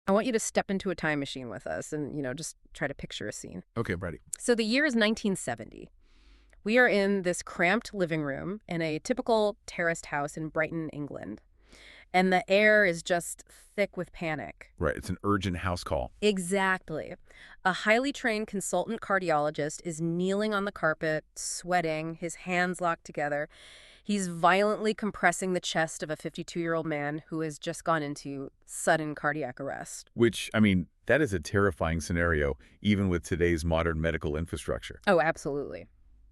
I want you to step into a time machine with us and, just try to picture a scene. Okay, I'm ready. So the year is 1970. We are in this cramped living room in a typical terraced house in Brighton, England. And the air is just thick with panic. Right, it's an urgent house call. Exactly. A highly trained consultant cardiologist is kneeling on the carpet, sweating, his hands locked together. He's violently compressing the chest of a 52-year-old man who has just gone into sudden cardiac arrest. Which, I mean, that is a terrifying scenario, even with today's modern medical infrastructure. Oh, absolutely.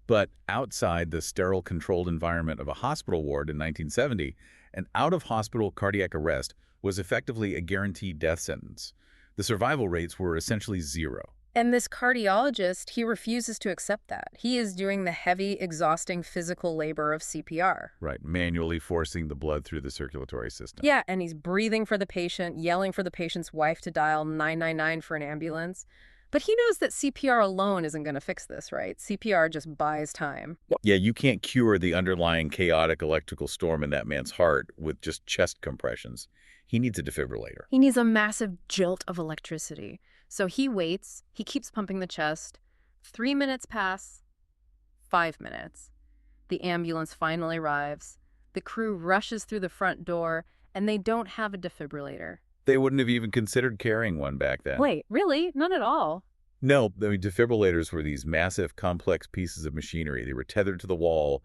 But outside the sterile, controlled environment of a hospital ward in 1970, an out-of-hospital cardiac arrest was effectively a guaranteed death sentence. The survival rates were essentially zero. And this cardiologist, he refuses to accept that. He is doing the heavy, exhausting physical labor of CPR. Right, manually forcing the blood through the circulatory system. Yeah, and he's breathing for the patient, yelling for the patient's wife to dial 999 for an ambulance. But he knows that CPR alone isn't going to fix this, right? CPR just buys time. Yeah, you can't cure the underlying chaotic electrical storm in that man's heart with just chest compressions. He needs a defibrillator. He needs a massive jolt of electricity. So he waits, he keeps pumping the chest. 3 minutes pass, 5 minutes. The ambulance finally arrives. The crew rushes through the front door, and they don't have a defibrillator. They wouldn't have even considered carrying one back then. Wait, really? None at all? No, I mean, defibrillators were these massive, complex pieces of machinery. They were tethered to the wall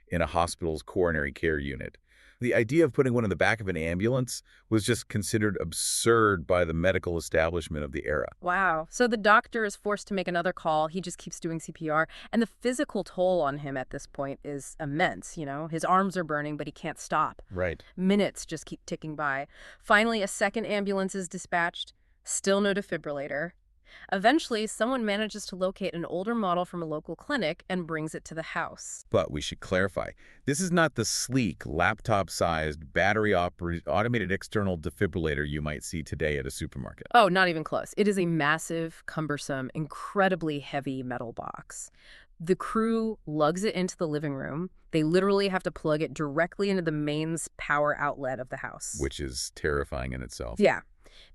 in a hospital's coronary care unit. The idea of putting one in the back of an ambulance was just considered absurd by the medical establishment of the era. Wow. So the doctor is forced to make another call. He just keeps doing CPR. And the physical toll on him at this point is immense, His arms are burning, but he can't stop. Right. Minutes just keep ticking by. Finally, a second ambulance is dispatched. Still no defibrillator. Eventually, someone manages to locate an older model from a local clinic and brings it to the house. But we should clarify, this is not the sleek, laptop-sized, battery-operated, automated external defibrillator you might see today at a supermarket. Oh, not even close. It is a massive, cumbersome, incredibly heavy metal box. The crew lugs it into the living room. They literally have to plug it directly into the mains power outlet of the house. Which is terrifying in itself. Yeah.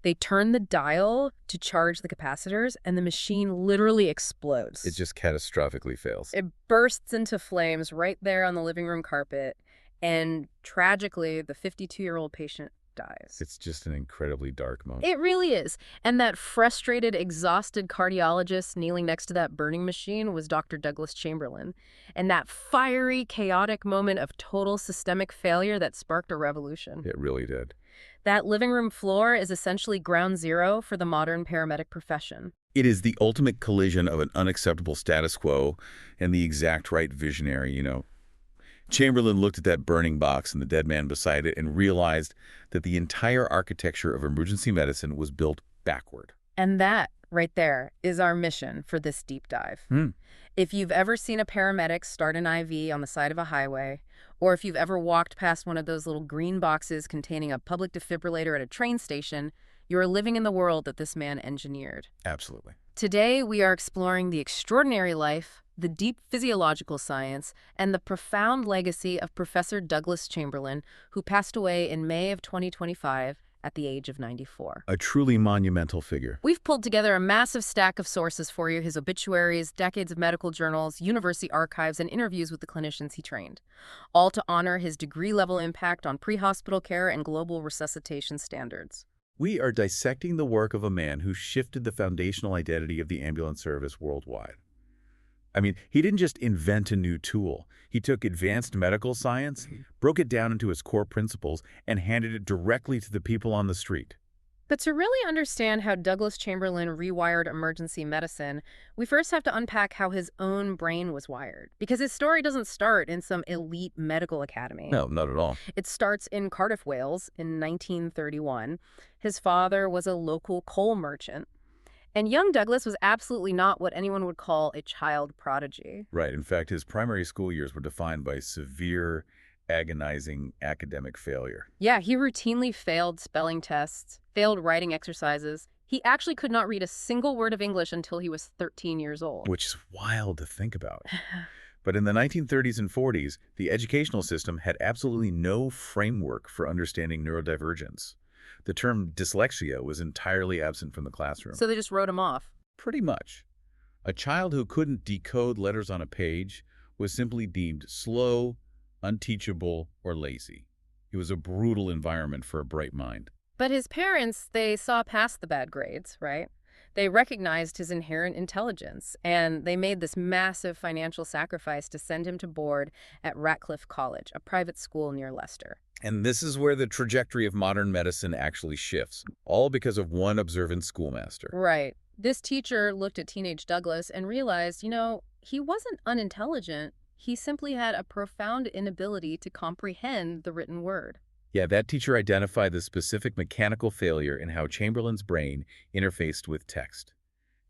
They turn the dial to charge the capacitors, and the machine literally explodes. It just catastrophically fails. It bursts into flames right there on the living room carpet, and tragically, the 52-year-old patient dies. It's just an incredibly dark moment. It really is. And that frustrated, exhausted cardiologist kneeling next to that burning machine was Dr. Douglas Chamberlain. And that fiery, chaotic moment of total systemic failure that sparked a revolution. It really did. That living room floor is essentially ground zero for the modern paramedic profession. It is the ultimate collision of an unacceptable status quo and the exact right visionary, Chamberlain looked at that burning box and the dead man beside it and realized that the entire architecture of emergency medicine was built backward. And that, right there, is our mission for this deep dive. If you've ever seen a paramedic start an IV on the side of a highway, or if you've ever walked past one of those little green boxes containing a public defibrillator at a train station, you're living in the world that this man engineered. Absolutely. Today, we are exploring the extraordinary life, the deep physiological science, and the profound legacy of Professor Douglas Chamberlain, who passed away in May of 2025 at the age of 94. A truly monumental figure. We've pulled together a massive stack of sources for you: his obituaries, decades of medical journals, university archives, and interviews with the clinicians he trained, all to honor his degree-level impact on pre-hospital care and global resuscitation standards. We are dissecting the work of a man who shifted the foundational identity of the ambulance service worldwide. I mean, he didn't just invent a new tool. He took advanced medical science, broke it down into its core principles, and handed it directly to the people on the street. But to really understand how Douglas Chamberlain rewired emergency medicine, we first have to unpack how his own brain was wired. Because his story doesn't start in some elite medical academy. No, not at all. It starts in Cardiff, Wales in 1931. His father was a local coal merchant. And young Douglas was absolutely not what anyone would call a child prodigy. Right. In fact, his primary school years were defined by severe, agonizing academic failure. Yeah, he routinely failed spelling tests, failed writing exercises. He actually could not read a single word of English until he was 13 years old. Which is wild to think about. But in the 1930s and 40s, the educational system had absolutely no framework for understanding neurodivergence. The term dyslexia was entirely absent from the classroom. So they just wrote him off. Pretty much. A child who couldn't decode letters on a page was simply deemed slow, unteachable, or lazy. It was a brutal environment for a bright mind. But his parents, they saw past the bad grades, right? They recognized his inherent intelligence, and they made this massive financial sacrifice to send him to board at Ratcliffe College, a private school near Leicester. And this is where the trajectory of modern medicine actually shifts, all because of one observant schoolmaster. Right. This teacher looked at teenage Douglas and realized, he wasn't unintelligent. He simply had a profound inability to comprehend the written word. Yeah, that teacher identified the specific mechanical failure in how Chamberlain's brain interfaced with text.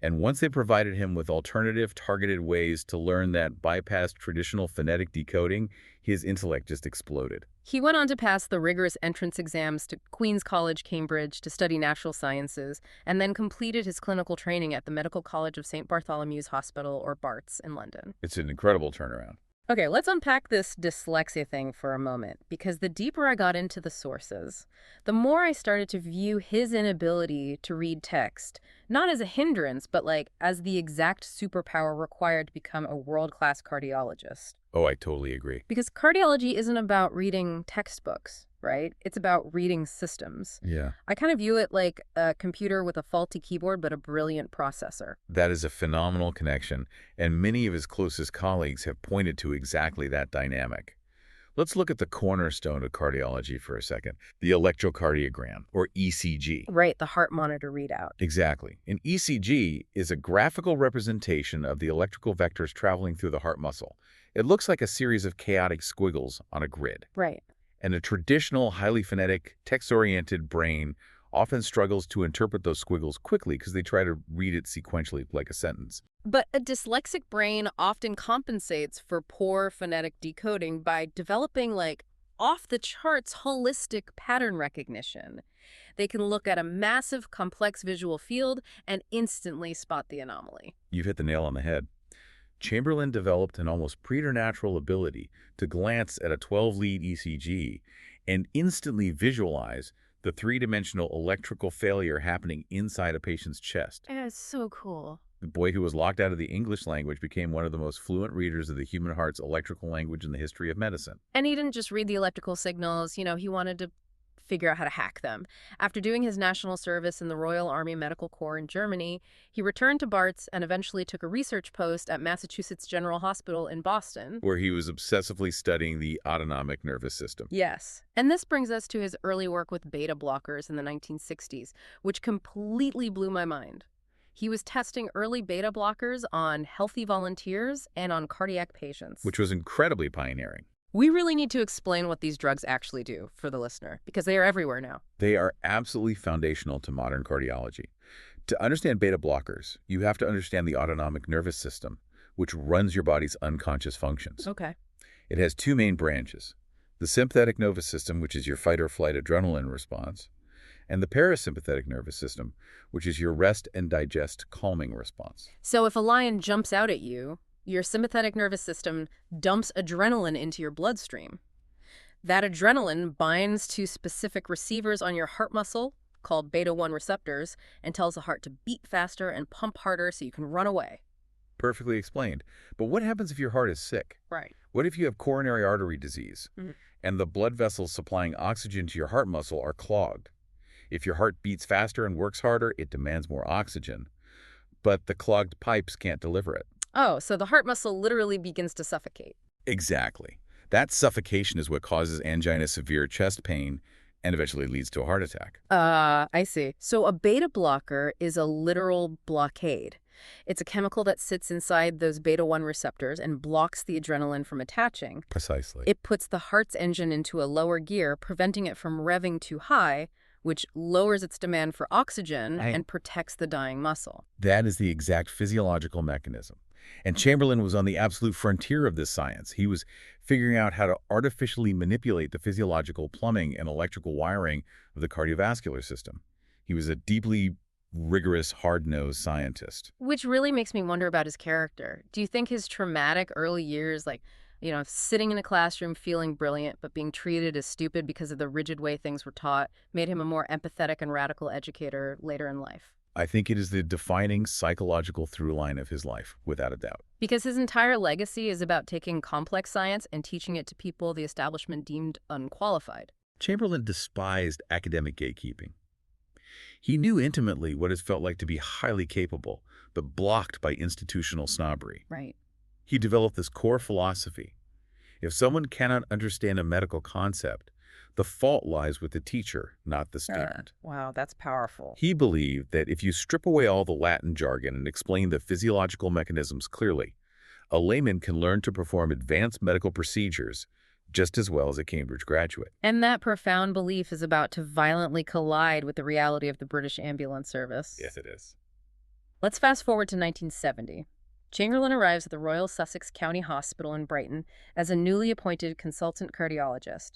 And once they provided him with alternative, targeted ways to learn that bypassed traditional phonetic decoding, his intellect just exploded. He went on to pass the rigorous entrance exams to Queen's College, Cambridge, to study natural sciences, and then completed his clinical training at the Medical College of St. Bartholomew's Hospital, or BARTS, in London. It's an incredible turnaround. Okay, let's unpack this dyslexia thing for a moment, because the deeper I got into the sources, the more I started to view his inability to read text, not as a hindrance, but as the exact superpower required to become a world-class cardiologist. Oh, I totally agree. Because cardiology isn't about reading textbooks, right? It's about reading systems. Yeah. I kind of view it like a computer with a faulty keyboard but a brilliant processor. That is a phenomenal connection, and many of his closest colleagues have pointed to exactly that dynamic. Let's look at the cornerstone of cardiology for a second, the electrocardiogram, or ECG. Right, the heart monitor readout. Exactly. An ECG is a graphical representation of the electrical vectors traveling through the heart muscle. It looks like a series of chaotic squiggles on a grid. Right. And a traditional, highly phonetic, text-oriented brain often struggles to interpret those squiggles quickly because they try to read it sequentially like a sentence. But a dyslexic brain often compensates for poor phonetic decoding by developing off-the-charts holistic pattern recognition. They can look at a massive, complex visual field and instantly spot the anomaly. You've hit the nail on the head. Chamberlain developed an almost preternatural ability to glance at a 12-lead ECG and instantly visualize the three-dimensional electrical failure happening inside a patient's chest. It's so cool. The boy who was locked out of the English language became one of the most fluent readers of the human heart's electrical language in the history of medicine. And he didn't just read the electrical signals, he wanted to figure out how to hack them. After doing his national service in the Royal Army Medical Corps in Germany, he returned to Barts and eventually took a research post at Massachusetts General Hospital in Boston, where he was obsessively studying the autonomic nervous system. Yes. And this brings us to his early work with beta blockers in the 1960s, which completely blew my mind. He was testing early beta blockers on healthy volunteers and on cardiac patients. Which was incredibly pioneering. We really need to explain what these drugs actually do for the listener, because they are everywhere now. They are absolutely foundational to modern cardiology. To understand beta blockers, you have to understand the autonomic nervous system, which runs your body's unconscious functions. Okay. It has two main branches: the sympathetic nervous system, which is your fight-or-flight adrenaline response, and the parasympathetic nervous system, which is your rest and digest calming response. So if a lion jumps out at you, your sympathetic nervous system dumps adrenaline into your bloodstream. That adrenaline binds to specific receivers on your heart muscle, called beta-1 receptors, and tells the heart to beat faster and pump harder so you can run away. Perfectly explained. But what happens if your heart is sick? Right. What if you have coronary artery disease, and the blood vessels supplying oxygen to your heart muscle are clogged? If your heart beats faster and works harder, it demands more oxygen, but the clogged pipes can't deliver it. Oh, so the heart muscle literally begins to suffocate. Exactly. That suffocation is what causes angina, severe chest pain, and eventually leads to a heart attack. I see. So a beta blocker is a literal blockade. It's a chemical that sits inside those beta-1 receptors and blocks the adrenaline from attaching. Precisely. It puts the heart's engine into a lower gear, preventing it from revving too high, which lowers its demand for oxygen and protects the dying muscle. That is the exact physiological mechanism. And Chamberlain was on the absolute frontier of this science. He was figuring out how to artificially manipulate the physiological plumbing and electrical wiring of the cardiovascular system. He was a deeply rigorous, hard-nosed scientist. Which really makes me wonder about his character. Do you think his traumatic early years, Sitting in a classroom feeling brilliant but being treated as stupid because of the rigid way things were taught made him a more empathetic and radical educator later in life. I think it is the defining psychological through line of his life, without a doubt. Because his entire legacy is about taking complex science and teaching it to people the establishment deemed unqualified. Chamberlain despised academic gatekeeping. He knew intimately what it felt like to be highly capable, but blocked by institutional snobbery. Right. He developed this core philosophy. If someone cannot understand a medical concept, the fault lies with the teacher, not the student. Wow, that's powerful. He believed that if you strip away all the Latin jargon and explain the physiological mechanisms clearly, a layman can learn to perform advanced medical procedures just as well as a Cambridge graduate. And that profound belief is about to violently collide with the reality of the British ambulance service. Yes, it is. Let's fast forward to 1970. Chamberlain arrives at the Royal Sussex County Hospital in Brighton as a newly appointed consultant cardiologist.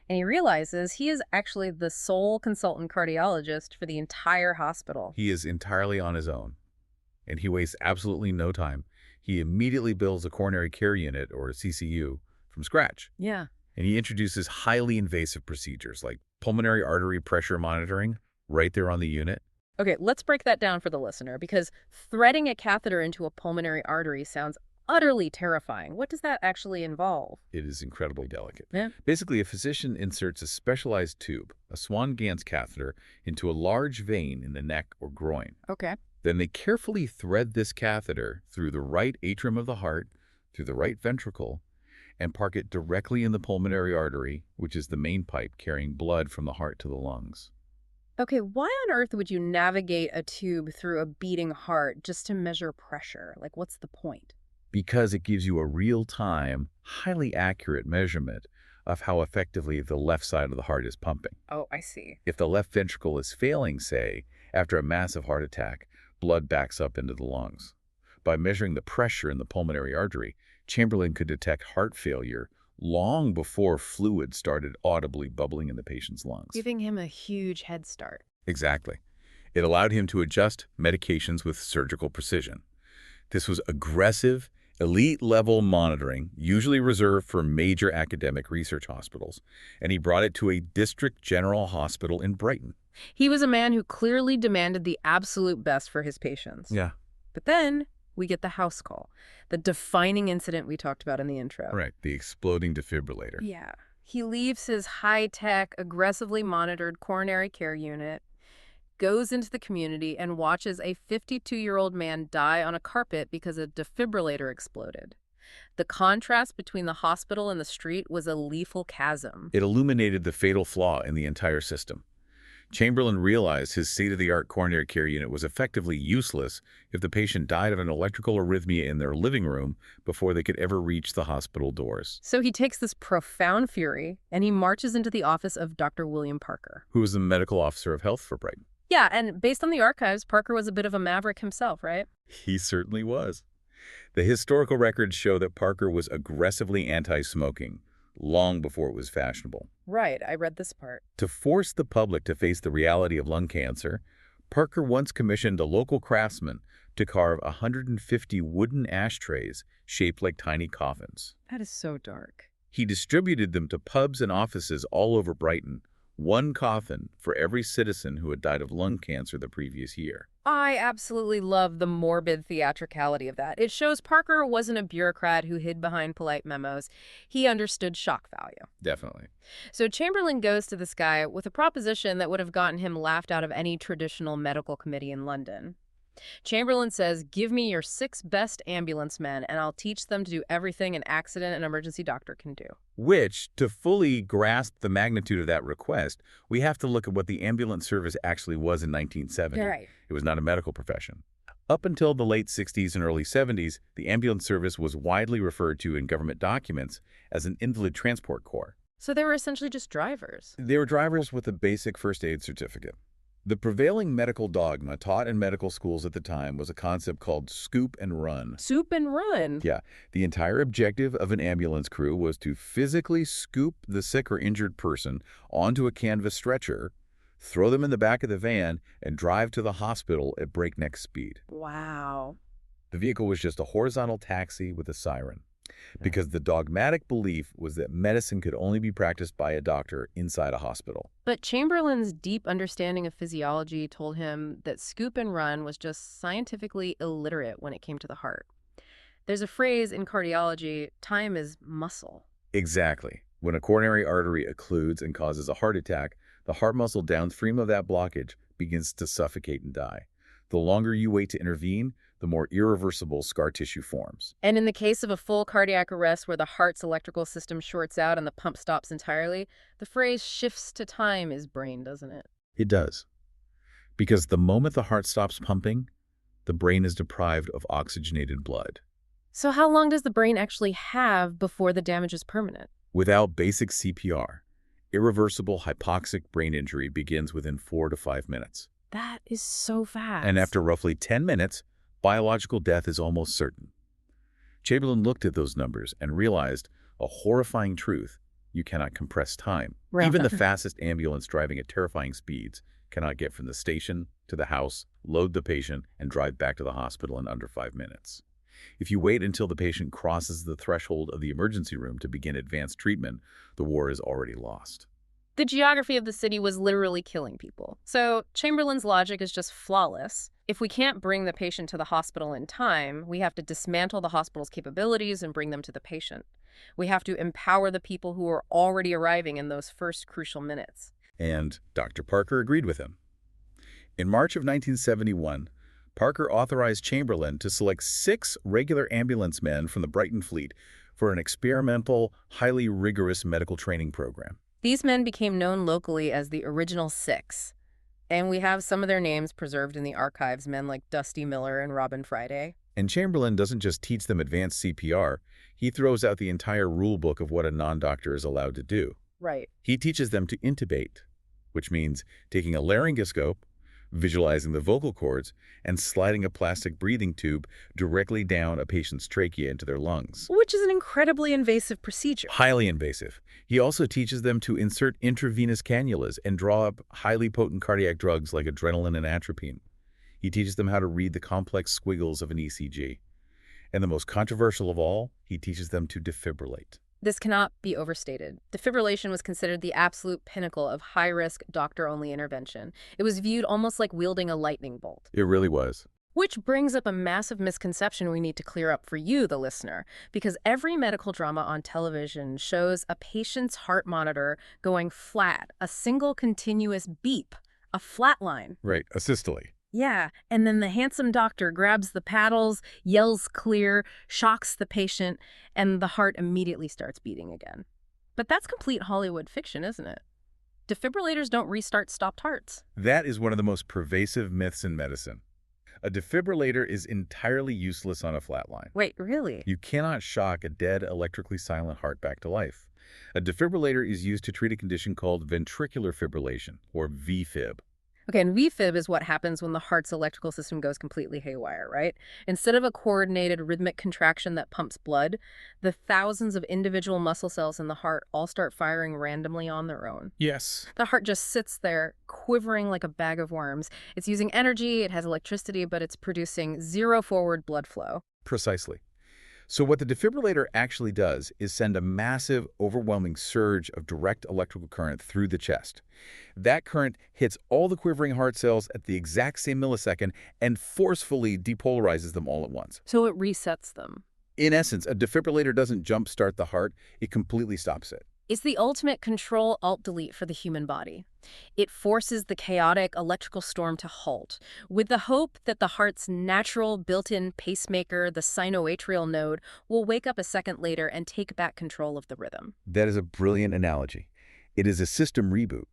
And he realizes he is actually the sole consultant cardiologist for the entire hospital. He is entirely on his own, and he wastes absolutely no time. He immediately builds a coronary care unit, or CCU, from scratch. Yeah. And he introduces highly invasive procedures like pulmonary artery pressure monitoring right there on the unit. Okay, let's break that down for the listener, because threading a catheter into a pulmonary artery sounds utterly terrifying. What does that actually involve? It is incredibly delicate. Yeah. Basically, a physician inserts a specialized tube, a Swan-Ganz catheter, into a large vein in the neck or groin. Okay. Then they carefully thread this catheter through the right atrium of the heart, through the right ventricle, and park it directly in the pulmonary artery, which is the main pipe carrying blood from the heart to the lungs. Okay, why on earth would you navigate a tube through a beating heart just to measure pressure? Like, what's the point? Because it gives you a real-time, highly accurate measurement of how effectively the left side of the heart is pumping. Oh, I see. If the left ventricle is failing, say, after a massive heart attack, blood backs up into the lungs. By measuring the pressure in the pulmonary artery, Chamberlain could detect heart failure long before fluid started audibly bubbling in the patient's lungs. Giving him a huge head start. Exactly. It allowed him to adjust medications with surgical precision. This was aggressive, elite-level monitoring, usually reserved for major academic research hospitals, and he brought it to a district general hospital in Brighton. He was a man who clearly demanded the absolute best for his patients. Yeah. But then we get the house call, the defining incident we talked about in the intro. Right, the exploding defibrillator. Yeah. He leaves his high-tech, aggressively monitored coronary care unit, goes into the community, and watches a 52-year-old man die on a carpet because a defibrillator exploded. The contrast between the hospital and the street was a lethal chasm. It illuminated the fatal flaw in the entire system. Chamberlain realized his state-of-the-art coronary care unit was effectively useless if the patient died of an electrical arrhythmia in their living room before they could ever reach the hospital doors. So he takes this profound fury and he marches into the office of Dr. William Parker, Who was the medical officer of health for Brighton. Yeah, and based on the archives, Parker was a bit of a maverick himself, right? He certainly was. The historical records show that Parker was aggressively anti-smoking long before it was fashionable. Right, I read this part. To force the public to face the reality of lung cancer, Parker once commissioned a local craftsman to carve 150 wooden ashtrays shaped like tiny coffins. That is so dark. He distributed them to pubs and offices all over Brighton, one coffin for every citizen who had died of lung cancer the previous year. I absolutely love the morbid theatricality of that. It shows Parker wasn't a bureaucrat who hid behind polite memos. He understood shock value. Definitely. So Chamberlain goes to this guy with a proposition that would have gotten him laughed out of any traditional medical committee in London. Chamberlain says, "Give me your 6 best ambulance men, and I'll teach them to do everything an accident and emergency doctor can do." Which, to fully grasp the magnitude of that request, we have to look at what the ambulance service actually was in 1970. Right. It was not a medical profession. Up until the late 60s and early 70s, the ambulance service was widely referred to in government documents as an invalid transport corps. So they were essentially just drivers. They were drivers with a basic first aid certificate. The prevailing medical dogma taught in medical schools at the time was a concept called scoop and run. Soup and run. Yeah, the entire objective of an ambulance crew was to physically scoop the sick or injured person onto a canvas stretcher, throw them in the back of the van, and drive to the hospital at breakneck speed. Wow. The vehicle was just a horizontal taxi with a siren. because the dogmatic belief was that medicine could only be practiced by a doctor inside a hospital. But Chamberlain's deep understanding of physiology told him that scoop and run was just scientifically illiterate when it came to the heart. There's a phrase in cardiology, time is muscle. Exactly. When a coronary artery occludes and causes a heart attack, the heart muscle downstream of that blockage begins to suffocate and die. The longer you wait to intervene, the more irreversible scar tissue forms. And in the case of a full cardiac arrest where the heart's electrical system shorts out and the pump stops entirely, the phrase shifts to time is brain, doesn't it? It does. Because the moment the heart stops pumping, the brain is deprived of oxygenated blood. So how long does the brain actually have before the damage is permanent? Without basic CPR, irreversible hypoxic brain injury begins within 4 to 5 minutes. That is so fast. And after roughly 10 minutes, biological death is almost certain. Chamberlain looked at those numbers and realized a horrifying truth: you cannot compress time. Right. Even the fastest ambulance driving at terrifying speeds cannot get from the station to the house, load the patient, and drive back to the hospital in under 5 minutes. If you wait until the patient crosses the threshold of the emergency room to begin advanced treatment, the war is already lost. The geography of the city was literally killing people. So Chamberlain's logic is just flawless. If we can't bring the patient to the hospital in time, we have to dismantle the hospital's capabilities and bring them to the patient. We have to empower the people who are already arriving in those first crucial minutes. And Dr. Parker agreed with him. In March of 1971, Parker authorized Chamberlain to select 6 regular ambulance men from the Brighton fleet for an experimental, highly rigorous medical training program. These men became known locally as the Original Six, and we have some of their names preserved in the archives, men like Dusty Miller and Robin Friday. And Chamberlain doesn't just teach them advanced CPR, he throws out the entire rule book of what a non-doctor is allowed to do. Right. He teaches them to intubate, which means taking a laryngoscope, visualizing the vocal cords, and sliding a plastic breathing tube directly down a patient's trachea into their lungs. Which is an incredibly invasive procedure. Highly invasive. He also teaches them to insert intravenous cannulas and draw up highly potent cardiac drugs like adrenaline and atropine. He teaches them how to read the complex squiggles of an ECG. And the most controversial of all, he teaches them to defibrillate. This cannot be overstated. Defibrillation was considered the absolute pinnacle of high-risk, doctor-only intervention. It was viewed almost like wielding a lightning bolt. It really was. Which brings up a massive misconception we need to clear up for you, the listener, because every medical drama on television shows a patient's heart monitor going flat, a single continuous beep, a flat line. Right, a systole. Yeah, and then the handsome doctor grabs the paddles, yells clear, shocks the patient, and the heart immediately starts beating again. But that's complete Hollywood fiction, isn't it? Defibrillators don't restart stopped hearts. That is one of the most pervasive myths in medicine. A defibrillator is entirely useless on a flat line. Wait, really? You cannot shock a dead, electrically silent heart back to life. A defibrillator is used to treat a condition called ventricular fibrillation, or VFib. Okay, and VFib is what happens when the heart's electrical system goes completely haywire, right? Instead of a coordinated rhythmic contraction that pumps blood, the thousands of individual muscle cells in the heart all start firing randomly on their own. Yes. The heart just sits there, quivering like a bag of worms. It's using energy, it has electricity, but it's producing zero forward blood flow. Precisely. So what the defibrillator actually does is send a massive, overwhelming surge of direct electrical current through the chest. That current hits all the quivering heart cells at the exact same millisecond and forcefully depolarizes them all at once. So it resets them. In essence, a defibrillator doesn't jumpstart the heart, it completely stops it. It's the ultimate Control-Alt-Delete for the human body. It forces the chaotic electrical storm to halt, with the hope that the heart's natural built-in pacemaker, the sinoatrial node, will wake up a second later and take back control of the rhythm. That is a brilliant analogy. It is a system reboot.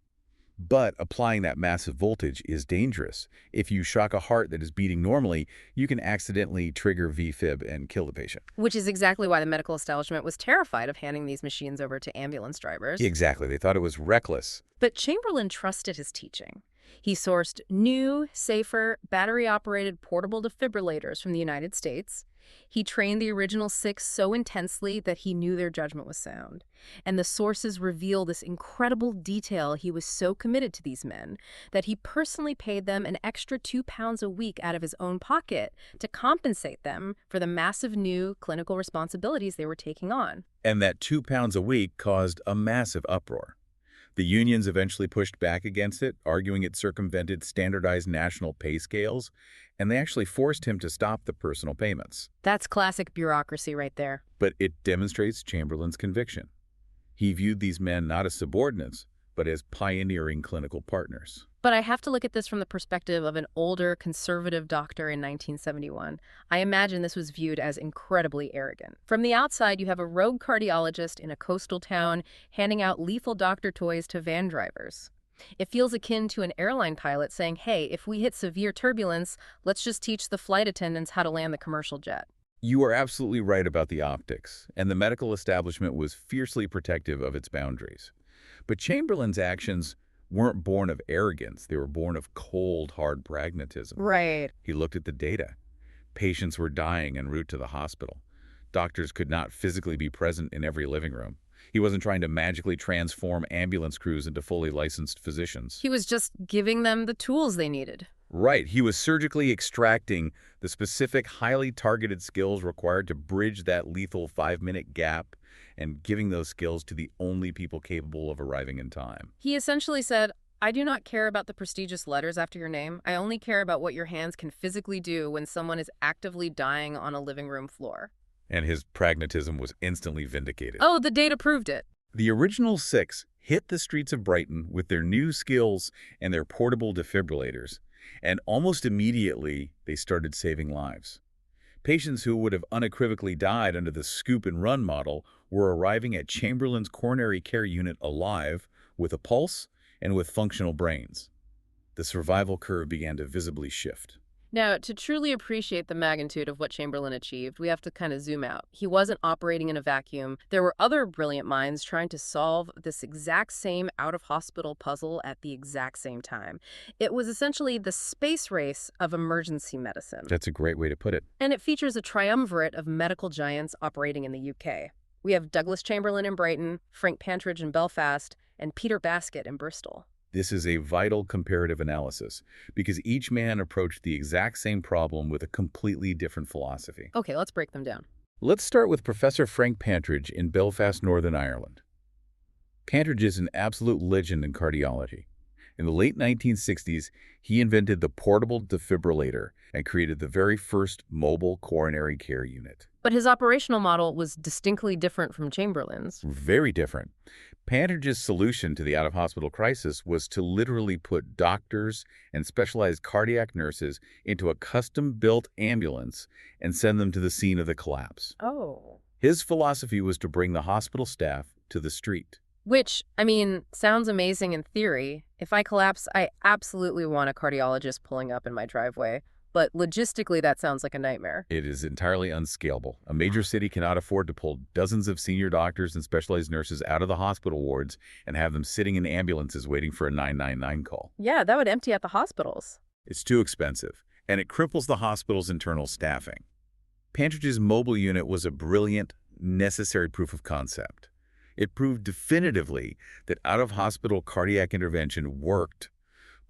But applying that massive voltage is dangerous. If you shock a heart that is beating normally, you can accidentally trigger VFib and kill the patient. Which is exactly why the medical establishment was terrified of handing these machines over to ambulance drivers. Exactly. They thought it was reckless. But Chamberlain trusted his teaching. He sourced new, safer, battery-operated portable defibrillators from the United States. He trained the original 6 so intensely that he knew their judgment was sound. And the sources reveal this incredible detail. He was so committed to these men that he personally paid them an extra £2 a week out of his own pocket to compensate them for the massive new clinical responsibilities they were taking on. And that £2 a week caused a massive uproar. The unions eventually pushed back against it, arguing it circumvented standardized national pay scales, and they actually forced him to stop the personal payments. That's classic bureaucracy right there. But it demonstrates Chamberlain's conviction. He viewed these men not as subordinates, but as pioneering clinical partners. But I have to look at this from the perspective of an older, conservative doctor in 1971. I imagine this was viewed as incredibly arrogant. From the outside, you have a rogue cardiologist in a coastal town handing out lethal doctor toys to van drivers. It feels akin to an airline pilot saying, hey, if we hit severe turbulence, let's just teach the flight attendants how to land the commercial jet. You are absolutely right about the optics, and the medical establishment was fiercely protective of its boundaries. But Chamberlain's actions weren't born of arrogance. They were born of cold, hard pragmatism. Right. He looked at the data. Patients were dying en route to the hospital. Doctors could not physically be present in every living room. He wasn't trying to magically transform ambulance crews into fully licensed physicians. He was just giving them the tools they needed. Right. He was surgically extracting the specific, highly targeted skills required to bridge that lethal 5-minute gap and giving those skills to the only people capable of arriving in time. He essentially said, I do not care about the prestigious letters after your name. I only care about what your hands can physically do when someone is actively dying on a living room floor. And his pragmatism was instantly vindicated. Oh, the data proved it. The original 6 hit the streets of Brighton with their new skills and their portable defibrillators, and almost immediately they started saving lives. Patients who would have unequivocally died under the scoop and run model were arriving at Chamberlain's coronary care unit alive, with a pulse and with functional brains. The survival curve began to visibly shift. Now, to truly appreciate the magnitude of what Chamberlain achieved, we have to kind of zoom out. He wasn't operating in a vacuum. There were other brilliant minds trying to solve this exact same out-of-hospital puzzle at the exact same time. It was essentially the space race of emergency medicine. That's a great way to put it. And it features a triumvirate of medical giants operating in the UK. We have Douglas Chamberlain in Brighton, Frank Pantridge in Belfast, and Peter Baskett in Bristol. This is a vital comparative analysis because each man approached the exact same problem with a completely different philosophy. Okay, let's break them down. Let's start with Professor Frank Pantridge in Belfast, Northern Ireland. Pantridge is an absolute legend in cardiology. In the late 1960s, he invented the portable defibrillator and created the very first mobile coronary care unit. But his operational model was distinctly different from Chamberlain's. Very different. Pantridge's solution to the out-of-hospital crisis was to literally put doctors and specialized cardiac nurses into a custom-built ambulance and send them to the scene of the collapse. Oh. His philosophy was to bring the hospital staff to the street. Which, I mean, sounds amazing in theory. If I collapse, I absolutely want a cardiologist pulling up in my driveway. But logistically, that sounds like a nightmare. It is entirely unscalable. A major city cannot afford to pull dozens of senior doctors and specialized nurses out of the hospital wards and have them sitting in ambulances waiting for a 999 call. Yeah, that would empty out the hospitals. It's too expensive, and it cripples the hospital's internal staffing. Pantridge's mobile unit was a brilliant, necessary proof of concept. It proved definitively that out-of-hospital cardiac intervention worked,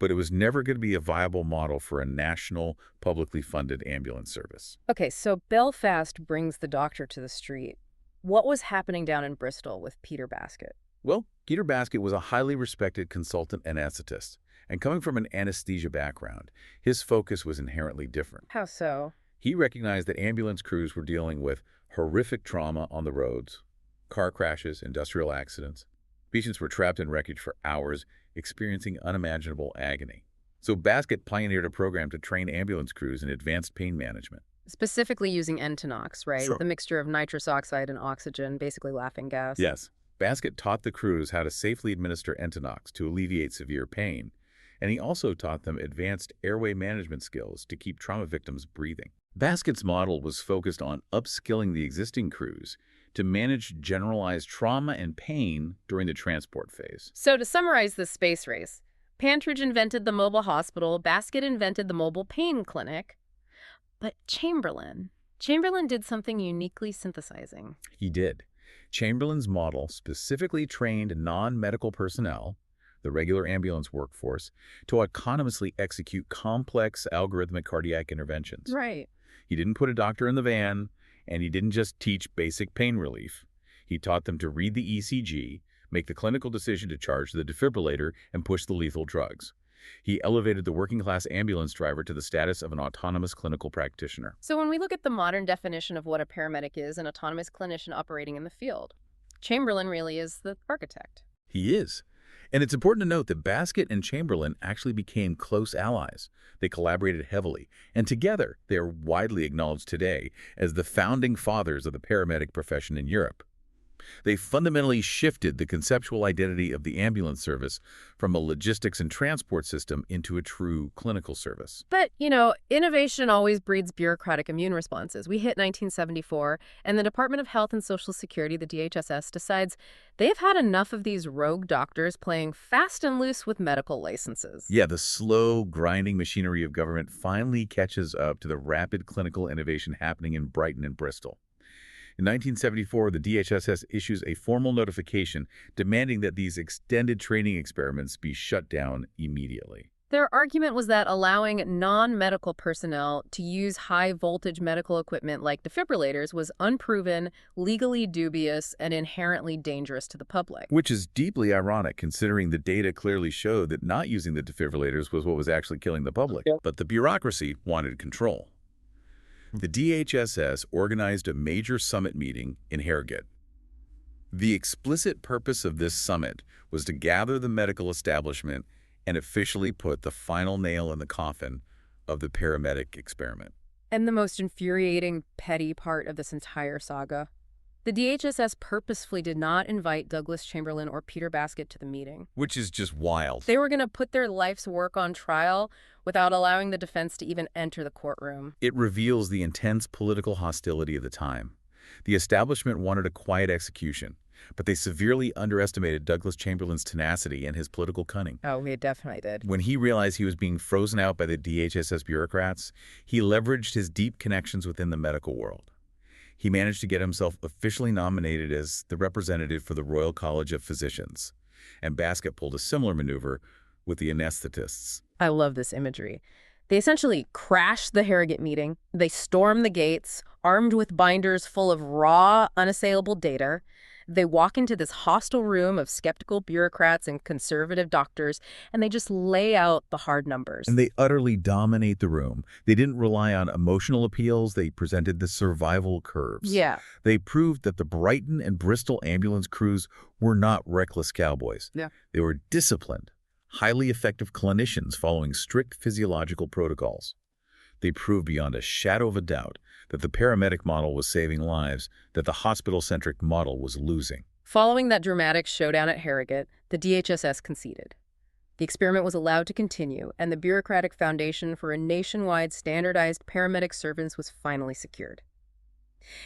but it was never going to be a viable model for a national, publicly funded ambulance service. Okay, so Belfast brings the doctor to the street. What was happening down in Bristol with Peter Baskett? Well, Peter Baskett was a highly respected consultant anesthetist, and coming from an anesthesia background, his focus was inherently different. How so? He recognized that ambulance crews were dealing with horrific trauma on the roads, car crashes, industrial accidents. Patients were trapped in wreckage for hours, experiencing unimaginable agony. So Baskett pioneered a program to train ambulance crews in advanced pain management. Specifically using Entonox, right? Sure. The mixture of nitrous oxide and oxygen, basically laughing gas. Yes. Baskett taught the crews how to safely administer Entonox to alleviate severe pain, and he also taught them advanced airway management skills to keep trauma victims breathing. Baskett's model was focused on upskilling the existing crews to manage generalized trauma and pain during the transport phase. So to summarize this space race, Pantridge invented the mobile hospital, Baskett invented the mobile pain clinic. But Chamberlain did something uniquely synthesizing. He did. Chamberlain's model specifically trained non-medical personnel, the regular ambulance workforce, to autonomously execute complex algorithmic cardiac interventions. Right. He didn't put a doctor in the van, and he didn't just teach basic pain relief. He taught them to read the ECG, make the clinical decision to charge the defibrillator, and push the lethal drugs. He elevated the working-class ambulance driver to the status of an autonomous clinical practitioner. So when we look at the modern definition of what a paramedic is, an autonomous clinician operating in the field, Chamberlain really is the architect. He is. And it's important to note that Baskett and Chamberlain actually became close allies. They collaborated heavily, and together they are widely acknowledged today as the founding fathers of the paramedic profession in Europe. They fundamentally shifted the conceptual identity of the ambulance service from a logistics and transport system into a true clinical service. But, innovation always breeds bureaucratic immune responses. We hit 1974, and the Department of Health and Social Security, the DHSS, decides they've had enough of these rogue doctors playing fast and loose with medical licenses. Yeah, the slow, grinding machinery of government finally catches up to the rapid clinical innovation happening in Brighton and Bristol. In 1974, the DHSS issues a formal notification demanding that these extended training experiments be shut down immediately. Their argument was that allowing non-medical personnel to use high-voltage medical equipment like defibrillators was unproven, legally dubious, and inherently dangerous to the public. Which is deeply ironic, considering the data clearly showed that not using the defibrillators was what was actually killing the public. Yeah. But the bureaucracy wanted control. The DHSS organized a major summit meeting in Harrogate. The explicit purpose of this summit was to gather the medical establishment and officially put the final nail in the coffin of the paramedic experiment. And the most infuriating, petty part of this entire saga, the DHSS purposefully did not invite Douglas Chamberlain or Peter Baskett to the meeting. Which is just wild. They were going to put their life's work on trial without allowing the defense to even enter the courtroom. It reveals the intense political hostility of the time. The establishment wanted a quiet execution, but they severely underestimated Douglas Chamberlain's tenacity and his political cunning. Oh, we definitely did. When he realized he was being frozen out by the DHSS bureaucrats, he leveraged his deep connections within the medical world. He managed to get himself officially nominated as the representative for the Royal College of Physicians, and Baskett pulled a similar maneuver with the anesthetists. I love this imagery. They essentially crashed the Harrogate meeting. They stormed the gates, armed with binders full of raw, unassailable data. They walk into this hostile room of skeptical bureaucrats and conservative doctors, and they just lay out the hard numbers. And they utterly dominate the room. They didn't rely on emotional appeals. They presented the survival curves. Yeah. They proved that the Brighton and Bristol ambulance crews were not reckless cowboys. Yeah. They were disciplined, highly effective clinicians following strict physiological protocols. They proved beyond a shadow of a doubt that the paramedic model was saving lives, that the hospital-centric model was losing. Following that dramatic showdown at Harrogate, the DHSS conceded. The experiment was allowed to continue, and the bureaucratic foundation for a nationwide standardized paramedic service was finally secured.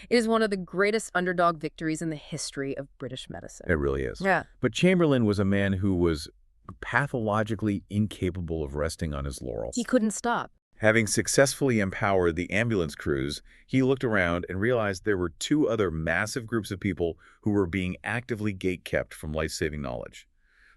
It is one of the greatest underdog victories in the history of British medicine. It really is. Yeah. But Chamberlain was a man who was pathologically incapable of resting on his laurels. He couldn't stop. Having successfully empowered the ambulance crews, he looked around and realized there were two other massive groups of people who were being actively gatekept from life-saving knowledge.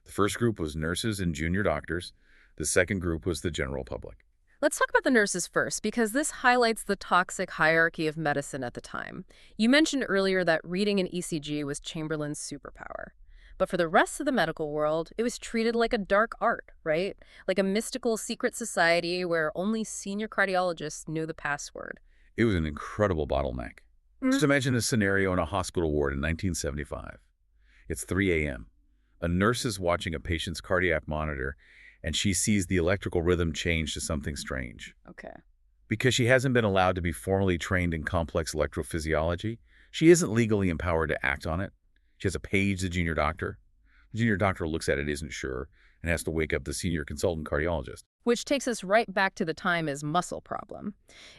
The first group was nurses and junior doctors. The second group was the general public. Let's talk about the nurses first, because this highlights the toxic hierarchy of medicine at the time. You mentioned earlier that reading an ECG was Chamberlain's superpower. But for the rest of the medical world, it was treated like a dark art, right? Like a mystical secret society where only senior cardiologists knew the password. It was an incredible bottleneck. Just imagine a scenario in a hospital ward in 1975. It's 3 a.m. A nurse is watching a patient's cardiac monitor, and she sees the electrical rhythm change to something strange. Okay. Because she hasn't been allowed to be formally trained in complex electrophysiology, she isn't legally empowered to act on it. She has to page the junior doctor. The junior doctor looks at it, isn't sure, and has to wake up the senior consultant cardiologist. Which takes us right back to the time as muscle problem.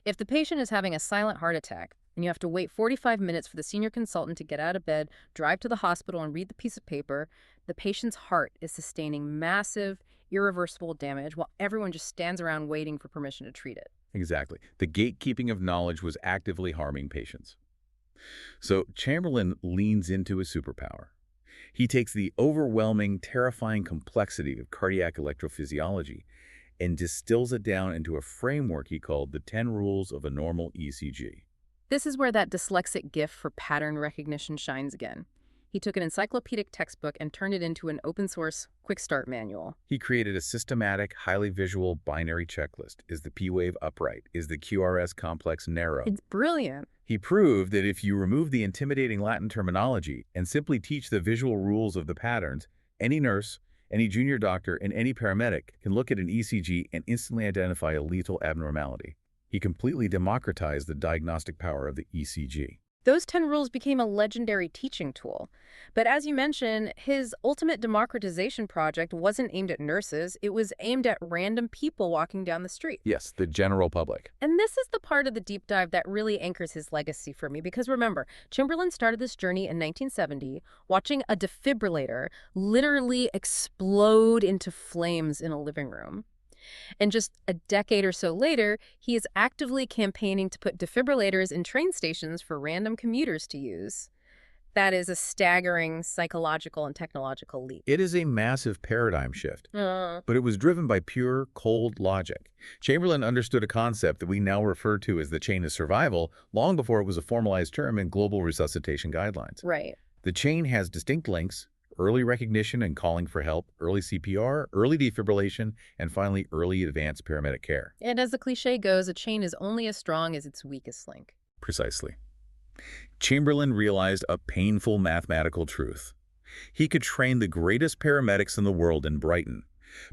If the patient is having a silent heart attack, and you have to wait 45 minutes for the senior consultant to get out of bed, drive to the hospital, and read the piece of paper, the patient's heart is sustaining massive, irreversible damage while everyone just stands around waiting for permission to treat it. Exactly. The gatekeeping of knowledge was actively harming patients. So Chamberlain leans into his superpower. He takes the overwhelming, terrifying complexity of cardiac electrophysiology and distills it down into a framework he called the 10 rules of a normal ECG. This is where that dyslexic gift for pattern recognition shines again. He took an encyclopedic textbook and turned it into an open-source quick start manual. He created a systematic, highly visual binary checklist. Is the P-wave upright? Is the QRS complex narrow? It's brilliant. He proved that if you remove the intimidating Latin terminology and simply teach the visual rules of the patterns, any nurse, any junior doctor, and any paramedic can look at an ECG and instantly identify a lethal abnormality. He completely democratized the diagnostic power of the ECG. Those 10 rules became a legendary teaching tool. But as you mentioned, his ultimate democratization project wasn't aimed at nurses. It was aimed at random people walking down the street. Yes, the general public. And this is the part of the deep dive that really anchors his legacy for me. Because remember, Chamberlain started this journey in 1970, watching a defibrillator literally explode into flames in a living room. And just a decade or so later, he is actively campaigning to put defibrillators in train stations for random commuters to use. That is a staggering psychological and technological leap. It is a massive paradigm shift, but it was driven by pure, cold logic. Chamberlain understood a concept that we now refer to as the chain of survival long before it was a formalized term in global resuscitation guidelines. Right. The chain has distinct links: early recognition and calling for help, early CPR, early defibrillation, and finally early advanced paramedic care. And as the cliche goes, a chain is only as strong as its weakest link. Precisely. Chamberlain realized a painful mathematical truth. He could train the greatest paramedics in the world in Brighton,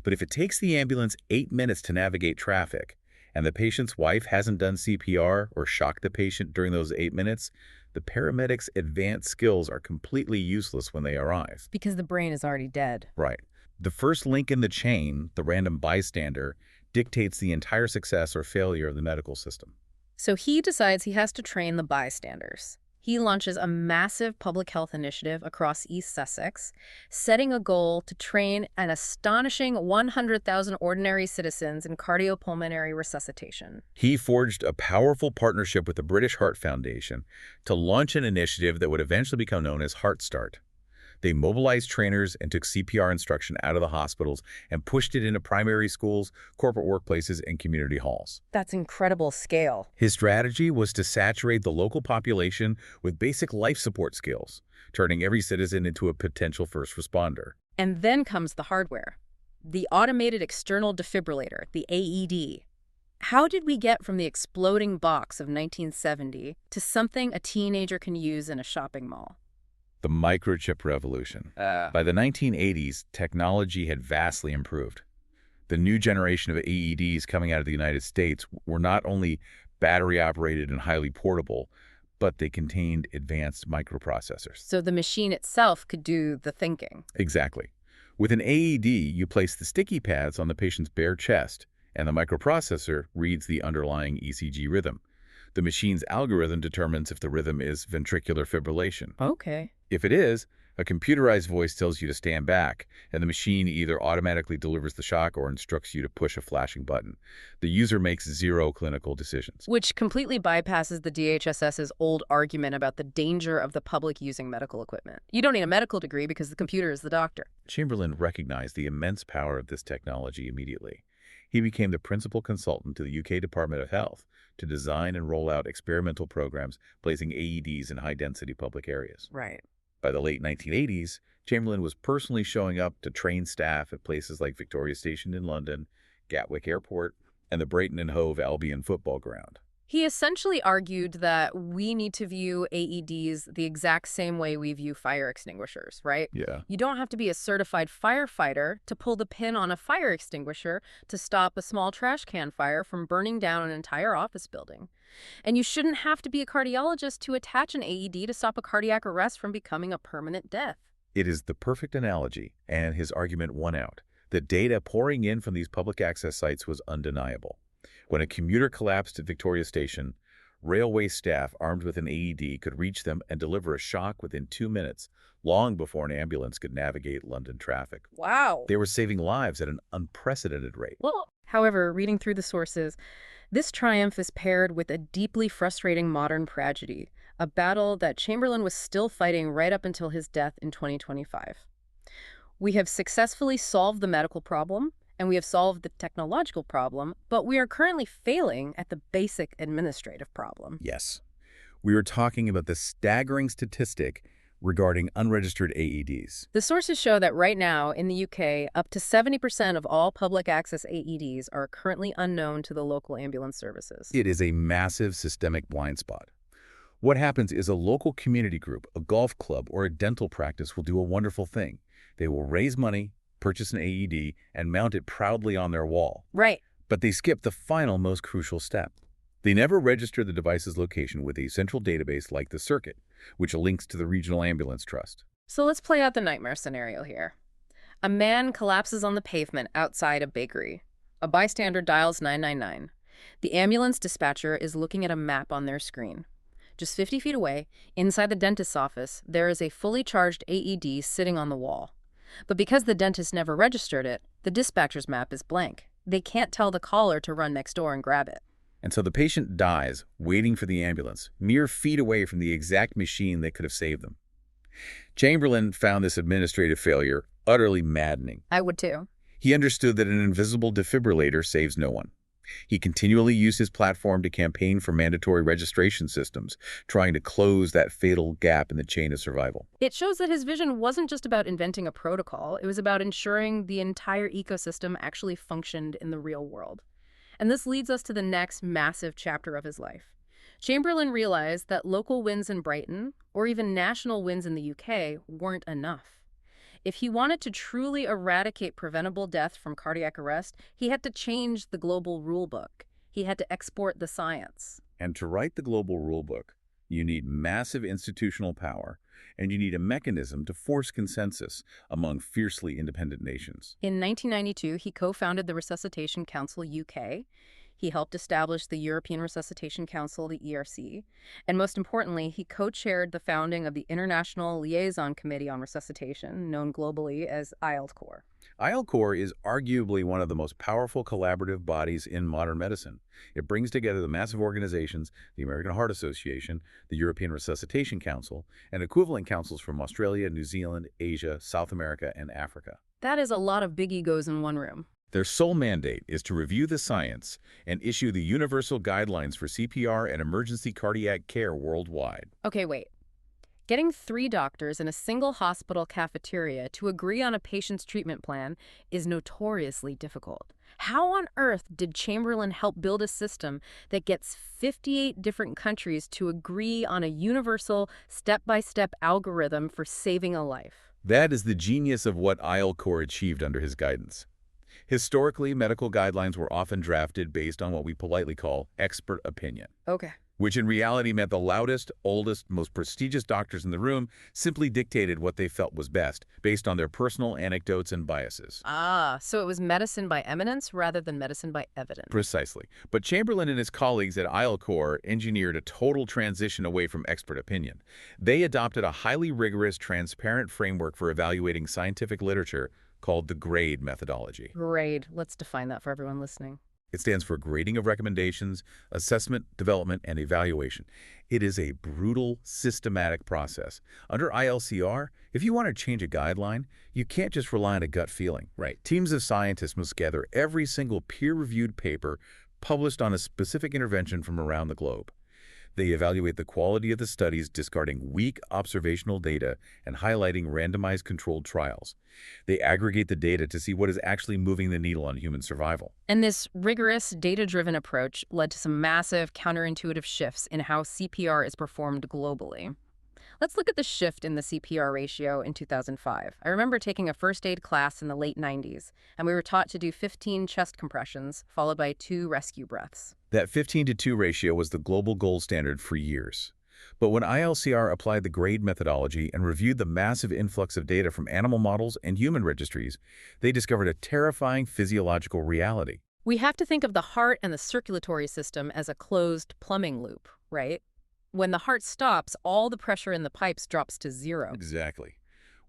but if it takes the ambulance 8 minutes to navigate traffic, and the patient's wife hasn't done CPR or shocked the patient during those 8 minutes, the paramedics' advanced skills are completely useless when they arrive. Because the brain is already dead. Right. The first link in the chain, the random bystander, dictates the entire success or failure of the medical system. So he decides he has to train the bystanders. He launches a massive public health initiative across East Sussex, setting a goal to train an astonishing 100,000 ordinary citizens in cardiopulmonary resuscitation. He forged a powerful partnership with the British Heart Foundation to launch an initiative that would eventually become known as Heart Start. They mobilized trainers and took CPR instruction out of the hospitals and pushed it into primary schools, corporate workplaces, and community halls. That's incredible scale. His strategy was to saturate the local population with basic life support skills, turning every citizen into a potential first responder. And then comes the hardware. The automated external defibrillator, the AED. How did we get from the exploding box of 1970 to something a teenager can use in a shopping mall? The microchip revolution. By the 1980s, technology had vastly improved. The new generation of AEDs coming out of the United States were not only battery-operated and highly portable, but they contained advanced microprocessors. So the machine itself could do the thinking. Exactly. With an AED, you place the sticky pads on the patient's bare chest, and the microprocessor reads the underlying ECG rhythm. The machine's algorithm determines if the rhythm is ventricular fibrillation. Okay. If it is, a computerized voice tells you to stand back, and the machine either automatically delivers the shock or instructs you to push a flashing button. The user makes zero clinical decisions. Which completely bypasses the DHSS's old argument about the danger of the public using medical equipment. You don't need a medical degree because the computer is the doctor. Chamberlain recognized the immense power of this technology immediately. He became the principal consultant to the UK Department of Health to design and roll out experimental programs placing AEDs in high-density public areas. Right. By the late 1980s, Chamberlain was personally showing up to train staff at places like Victoria Station in London, Gatwick Airport, and the Brighton and Hove Albion football ground. He essentially argued that we need to view AEDs the exact same way we view fire extinguishers, right? Yeah. You don't have to be a certified firefighter to pull the pin on a fire extinguisher to stop a small trash can fire from burning down an entire office building. And you shouldn't have to be a cardiologist to attach an AED to stop a cardiac arrest from becoming a permanent death. It is the perfect analogy, and his argument won out. The data pouring in from these public access sites was undeniable. When a commuter collapsed at Victoria Station, Railway staff armed with an AED could reach them and deliver a shock within 2 minutes, long before an ambulance could navigate London traffic. Wow. They were saving lives at an unprecedented rate. Well, however, reading through the sources, this triumph is paired with a deeply frustrating modern tragedy, a battle that Chamberlain was still fighting right up until his death in 2025. We have successfully solved the medical problem, and we have solved the technological problem, but we are currently failing at the basic administrative problem. Yes. We are talking about the staggering statistic regarding unregistered AEDs. The sources show that right now, in the UK, up to 70% of all public access AEDs are currently unknown to the local ambulance services. It is a massive systemic blind spot. What happens is a local community group, a golf club, or a dental practice will do a wonderful thing. They will raise money, purchase an AED, and mount it proudly on their wall. Right. But they skip the final, most crucial step. They never register the device's location with a central database like the circuit, which links to the regional ambulance trust. So let's play out the nightmare scenario here. A man collapses on the pavement outside a bakery. A bystander dials 999. The ambulance dispatcher is looking at a map on their screen. Just 50 feet away, inside the dentist's office, there is a fully charged AED sitting on the wall. But because the dentist never registered it, the dispatcher's map is blank. They can't tell the caller to run next door and grab it. And so the patient dies, waiting for the ambulance, mere feet away from the exact machine that could have saved them. Chamberlain found this administrative failure utterly maddening. I would too. He understood that an invisible defibrillator saves no one. He continually used his platform to campaign for mandatory registration systems, trying to close that fatal gap in the chain of survival. It shows that his vision wasn't just about inventing a protocol, it was about ensuring the entire ecosystem actually functioned in the real world. And this leads us to the next massive chapter of his life. Chamberlain realized that local wins in Brighton, or even national wins in the UK, weren't enough. If he wanted to truly eradicate preventable death from cardiac arrest, he had to change the global rulebook. He had to export the science. And to write the global rulebook, you need massive institutional power, and you need a mechanism to force consensus among fiercely independent nations. In 1992, he co-founded the Resuscitation Council UK. He helped establish the European Resuscitation Council, the ERC, and most importantly, he co-chaired the founding of the International Liaison Committee on Resuscitation, known globally as ILCOR. ILCOR is arguably one of the most powerful collaborative bodies in modern medicine. It brings together the massive organizations, the American Heart Association, the European Resuscitation Council, and equivalent councils from Australia, New Zealand, Asia, South America, and Africa. That is a lot of big egos in one room. Their sole mandate is to review the science and issue the universal guidelines for CPR and emergency cardiac care worldwide. Okay, wait. Getting 3 doctors in a single hospital cafeteria to agree on a patient's treatment plan is notoriously difficult. How on earth did Chamberlain help build a system that gets 58 different countries to agree on a universal, step-by-step algorithm for saving a life? That is the genius of what ILCOR achieved under his guidance. Historically, medical guidelines were often drafted based on what we politely call expert opinion. Okay. Which in reality meant the loudest, oldest, most prestigious doctors in the room simply dictated what they felt was best, based on their personal anecdotes and biases. So it was medicine by eminence rather than medicine by evidence. Precisely. But Chamberlain and his colleagues at ILCOR engineered a total transition away from expert opinion. They adopted a highly rigorous, transparent framework for evaluating scientific literature called the GRADE methodology. GRADE. Let's define that for everyone listening. It stands for Grading of Recommendations, Assessment, Development, and Evaluation. It is a brutal, systematic process. Under ILCR, if you want to change a guideline, you can't just rely on a gut feeling. Right. Teams of scientists must gather every single peer-reviewed paper published on a specific intervention from around the globe. They evaluate the quality of the studies, discarding weak observational data and highlighting randomized controlled trials. They aggregate the data to see what is actually moving the needle on human survival. And this rigorous, data-driven approach led to some massive counterintuitive shifts in how CPR is performed globally. Let's look at the shift in the CPR ratio in 2005. I remember taking a first aid class in the late 90s, and we were taught to do 15 chest compressions, followed by 2 rescue breaths. That 15-to-2 ratio was the global gold standard for years. But when ILCR applied the GRADE methodology and reviewed the massive influx of data from animal models and human registries, they discovered a terrifying physiological reality. We have to think of the heart and the circulatory system as a closed plumbing loop. right? When the heart stops, all the pressure in the pipes drops to zero. Exactly.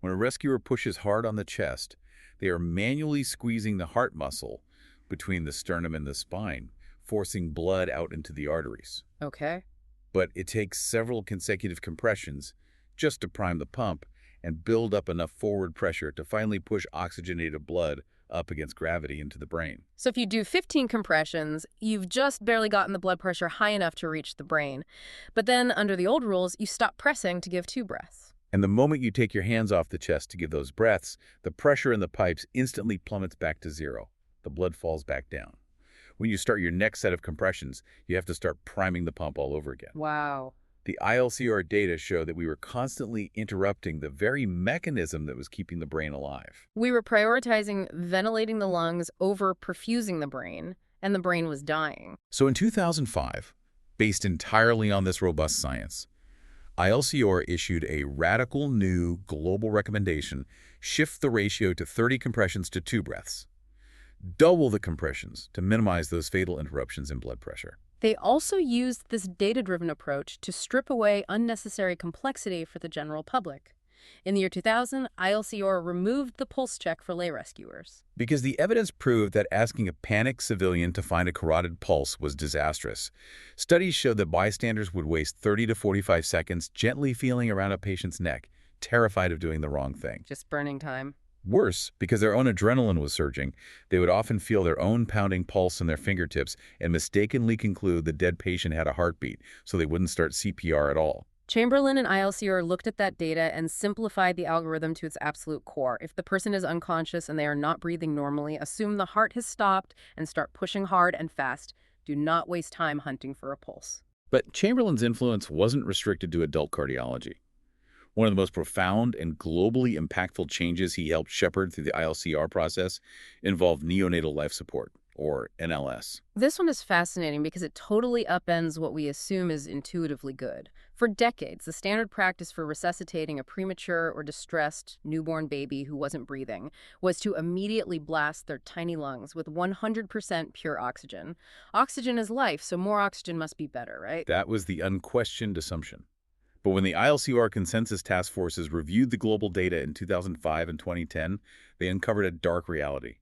When a rescuer pushes hard on the chest, they are manually squeezing the heart muscle between the sternum and the spine, forcing blood out into the arteries. Okay. But it takes several consecutive compressions just to prime the pump and build up enough forward pressure to finally push oxygenated blood up against gravity into the brain. So if you do 15 compressions, you've just barely gotten the blood pressure high enough to reach the brain. But then, under the old rules, you stop pressing to give 2 breaths. And the moment you take your hands off the chest to give those breaths, the pressure in the pipes instantly plummets back to zero. The blood falls back down. When you start your next set of compressions, you have to start priming the pump all over again. Wow. The ILCR data show that we were constantly interrupting the very mechanism that was keeping the brain alive. We were prioritizing ventilating the lungs over perfusing the brain, and the brain was dying. So in 2005, based entirely on this robust science, ILCR issued a radical new global recommendation: shift the ratio to 30 compressions to 2 breaths. Double the compressions to minimize those fatal interruptions in blood pressure. They also used this data-driven approach to strip away unnecessary complexity for the general public. In the year 2000, ILCR removed the pulse check for lay rescuers. Because the evidence proved that asking a panicked civilian to find a carotid pulse was disastrous. Studies showed that bystanders would waste 30 to 45 seconds gently feeling around a patient's neck, terrified of doing the wrong thing. Just burning time. Worse, because their own adrenaline was surging, they would often feel their own pounding pulse in their fingertips and mistakenly conclude the dead patient had a heartbeat, so they wouldn't start CPR at all. Chamberlain and ILCR looked at that data and simplified the algorithm to its absolute core. If the person is unconscious and they are not breathing normally, assume the heart has stopped and start pushing hard and fast. Do not waste time hunting for a pulse. But Chamberlain's influence wasn't restricted to adult cardiology. One of the most profound and globally impactful changes he helped shepherd through the ILCR process involved neonatal life support, or NLS. This one is fascinating because it totally upends what we assume is intuitively good. For decades, the standard practice for resuscitating a premature or distressed newborn baby who wasn't breathing was to immediately blast their tiny lungs with 100% pure oxygen. Oxygen is life, so more oxygen must be better, right? That was the unquestioned assumption. But when the ILCR Consensus Task Forces reviewed the global data in 2005 and 2010, they uncovered a dark reality.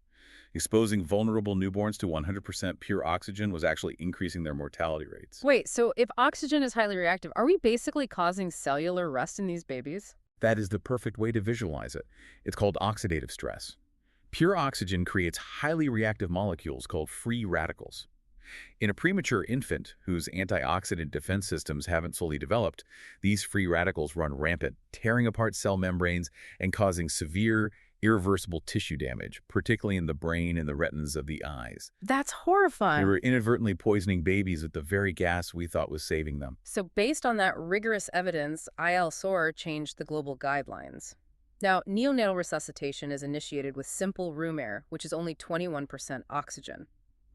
Exposing vulnerable newborns to 100% pure oxygen was actually increasing their mortality rates. Wait, so if oxygen is highly reactive, are we basically causing cellular rust in these babies? That is the perfect way to visualize it. It's called oxidative stress. Pure oxygen creates highly reactive molecules called free radicals. In a premature infant whose antioxidant defense systems haven't fully developed, these free radicals run rampant, tearing apart cell membranes and causing severe, irreversible tissue damage, particularly in the brain and the retinas of the eyes. That's horrifying. They were inadvertently poisoning babies with the very gas we thought was saving them. So based on that rigorous evidence, ILCR changed the global guidelines. Now, neonatal resuscitation is initiated with simple room air, which is only 21% oxygen.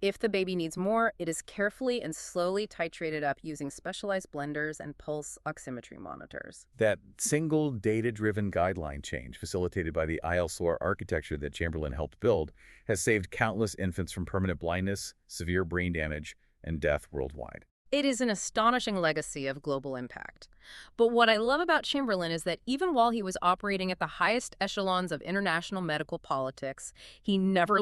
If the baby needs more, it is carefully and slowly titrated up using specialized blenders and pulse oximetry monitors. That single data-driven guideline change, facilitated by the ILCR architecture that Chamberlain helped build, has saved countless infants from permanent blindness, severe brain damage, and death worldwide. It is an astonishing legacy of global impact. But what I love about Chamberlain is that even while he was operating at the highest echelons of international medical politics, he never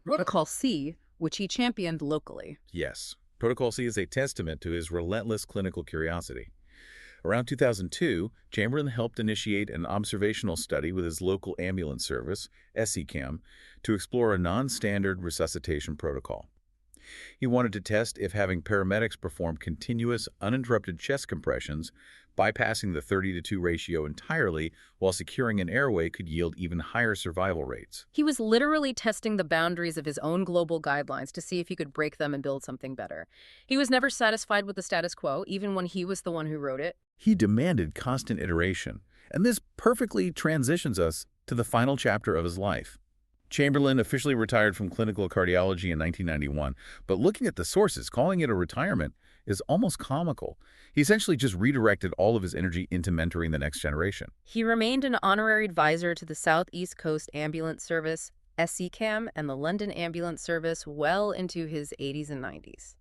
Protocol C, which he championed locally. Yes, Protocol C is a testament to his relentless clinical curiosity. Around 2002, Chamberlain helped initiate an observational study with his local ambulance service, SECAmb, to explore a non-standard resuscitation protocol. He wanted to test if having paramedics perform continuous, uninterrupted chest compressions, bypassing the 30-to-2 ratio entirely while securing an airway could yield even higher survival rates. He was literally testing the boundaries of his own global guidelines to see if he could break them and build something better. He was never satisfied with the status quo, even when he was the one who wrote it. He demanded constant iteration, and this perfectly transitions us to the final chapter of his life. Chamberlain officially retired from clinical cardiology in 1991, but looking at the sources, calling it a retirement is almost comical. He essentially just redirected all of his energy into mentoring the next generation. He remained an honorary advisor to the Southeast Coast Ambulance Service, SECAmb, and the London Ambulance Service well into his 80s and 90s.